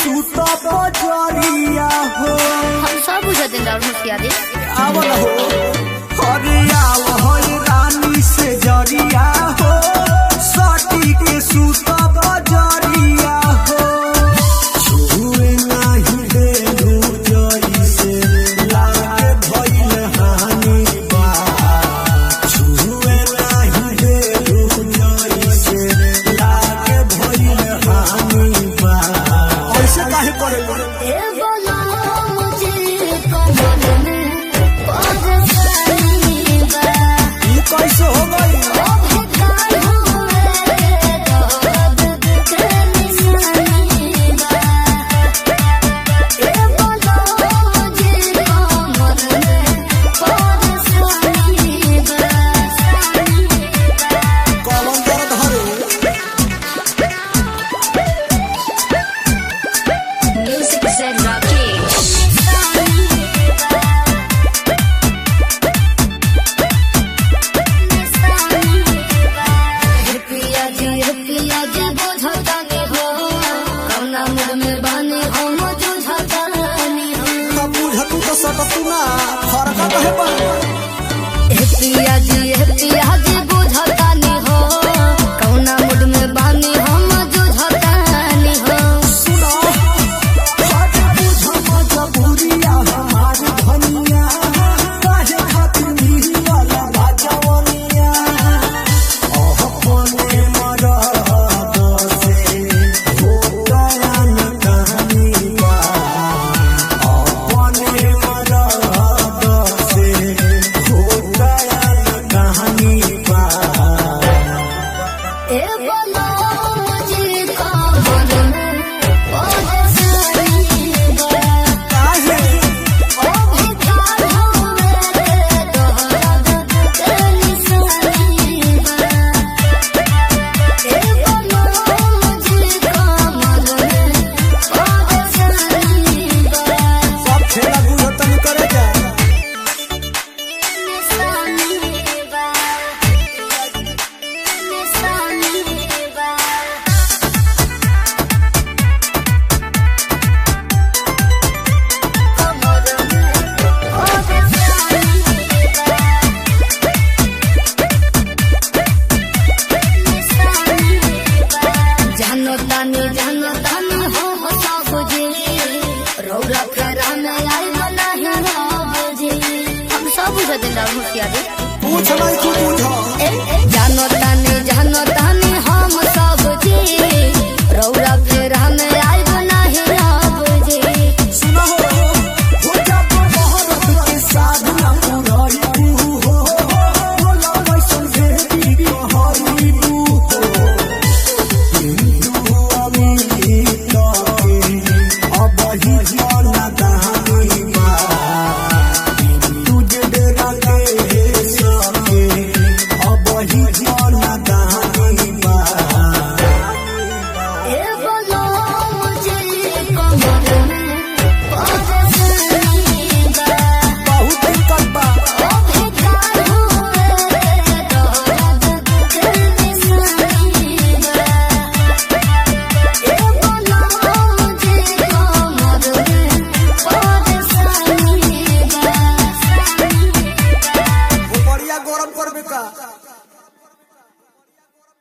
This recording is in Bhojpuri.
सूता बजरिया हो। हम सब बुझते हैं होशियारी आवल हो हरिया वही रानी से जरिया हो सटी के सूता बजरिया हो। छुए नहीं दे जई से लागे भइल हानि बा। छुए नहीं दे जई से लागे भइल हानि बा। ऐसे काहे करे कैसे हो गई हम सब बुझते हैं होशियारी पूछ नहीं तू पूछ